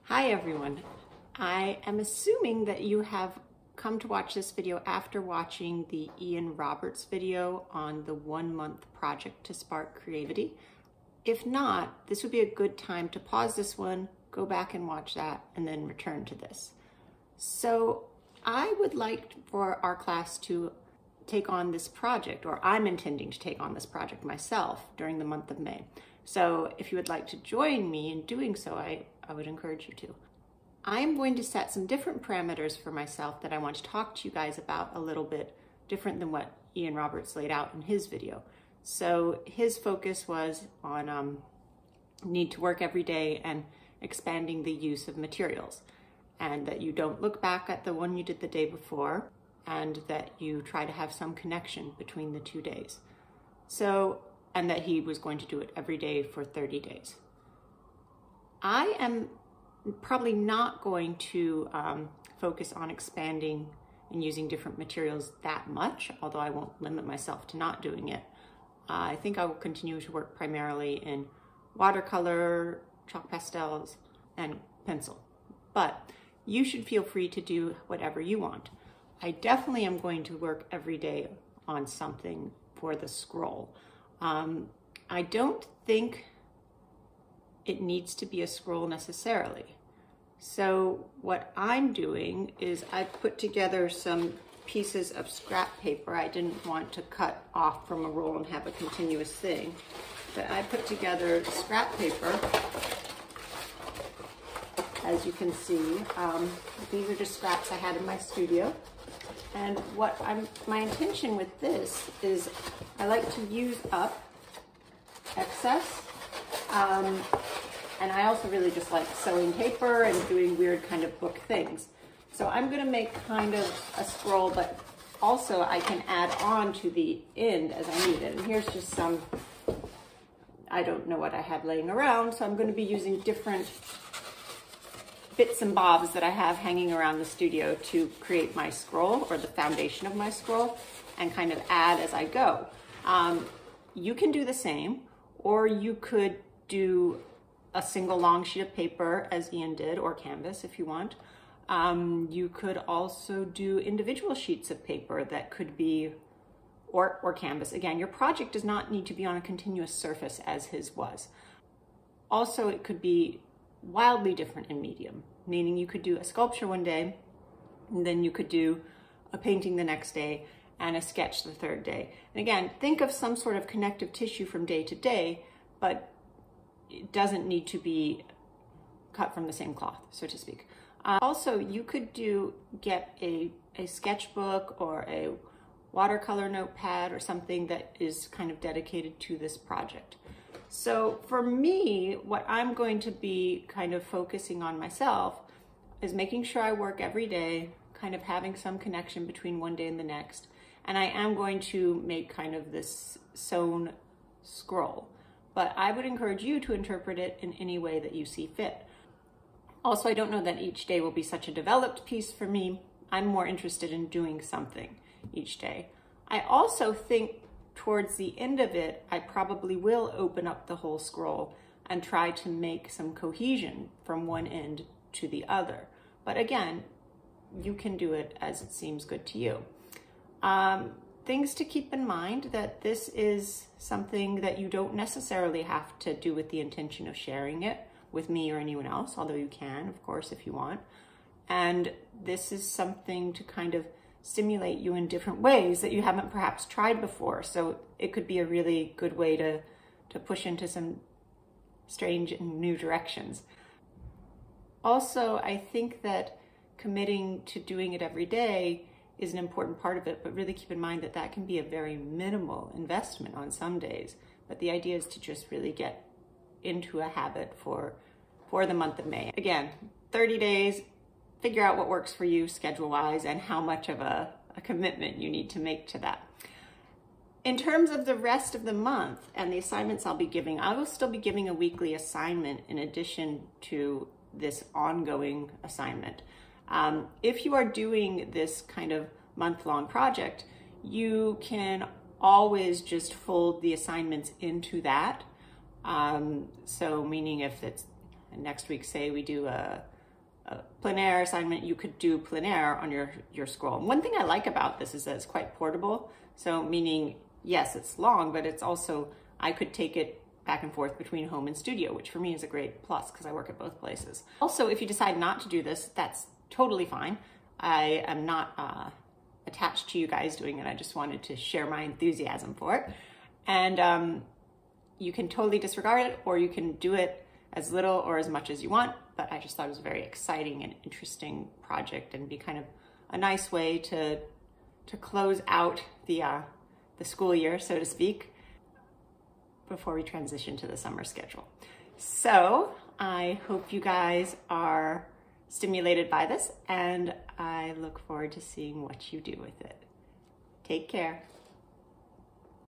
Hi everyone. I am assuming that you have come to watch this video after watching the Ian Roberts video on the 1-month project to spark creativity. If not, this would be a good time to pause this one, go back and watch that, and then return to this. So I would like for our class to take on this project, or I'm intending to take on this project myself during the month of May. So if you would like to join me in doing so, I would encourage you to. I'm going to set some different parameters for myself that I want to talk to you guys about a little bit different than what Ian Roberts laid out in his video. So his focus was on need to work every day and expanding the use of materials, and that you don't look back at the one you did the day before, and that you try to have some connection between the 2 days. So, and that he was going to do it every day for 30 days. I am probably not going to focus on expanding and using different materials that much, although I won't limit myself to not doing it. I think I will continue to work primarily in watercolor, chalk pastels, and pencil. But you should feel free to do whatever you want. I definitely am going to work every day on something for the scroll. I don't think it needs to be a scroll necessarily. So what I'm doing is I put together some pieces of scrap paper. I didn't want to cut off from a roll and have a continuous thing, but I put together scrap paper. As you can see, these are just scraps I had in my studio. And my intention with this is I like to use up excess. And I also really just like sewing paper and doing weird kind of book things. So I'm gonna make kind of a scroll, but also I can add on to the end as I need it. And here's just some, I don't know what I had laying around, so I'm gonna be using different bits and bobs that I have hanging around the studio to create my scroll, or the foundation of my scroll, and kind of add as I go. You can do the same, or you could do a single long sheet of paper as Ian did, or canvas if you want. You could also do individual sheets of paper that could be, or canvas. Again, your project does not need to be on a continuous surface as his was. Also, it could be wildly different in medium, meaning you could do a sculpture one day, and then you could do a painting the next day, and a sketch the third day. And again, think of some sort of connective tissue from day to day, but it doesn't need to be cut from the same cloth, so to speak. Also, you could get a sketchbook or a watercolor notepad or something that is kind of dedicated to this project. So for me, what I'm going to be kind of focusing on myself is making sure I work every day, kind of having some connection between one day and the next. And I am going to make kind of this sewn scroll. But I would encourage you to interpret it in any way that you see fit. Also, I don't know that each day will be such a developed piece for me. I'm more interested in doing something each day. I also think towards the end of it, I probably will open up the whole scroll and try to make some cohesion from one end to the other. But again, you can do it as it seems good to you. Things to keep in mind: that this is something that you don't necessarily have to do with the intention of sharing it with me or anyone else, although you can, of course, if you want. And this is something to kind of stimulate you in different ways that you haven't perhaps tried before. So it could be a really good way to push into some strange and new directions. Also, I think that committing to doing it every day is an important part of it, but really keep in mind that that can be a very minimal investment on some days. But the idea is to just really get into a habit for the month of May. Again, 30 days, figure out what works for you schedule-wise and how much of a commitment you need to make to that. In terms of the rest of the month and the assignments I'll be giving, I will still be giving a weekly assignment in addition to this ongoing assignment. If you are doing this kind of month-long project, you can always just fold the assignments into that. So meaning if it's next week, say we do a plein air assignment, you could do plein air on your scroll. And one thing I like about this is that it's quite portable. So meaning, yes, it's long, but it's also, I could take it back and forth between home and studio, which for me is a great plus because I work at both places. Also, if you decide not to do this, that's totally fine. I am not attached to you guys doing it. I just wanted to share my enthusiasm for it. And you can totally disregard it, or you can do it as little or as much as you want, but I just thought it was a very exciting and interesting project and be kind of a nice way to close out the school year, so to speak, before we transition to the summer schedule. So I hope you guys are stimulated by this, and I look forward to seeing what you do with it. Take care.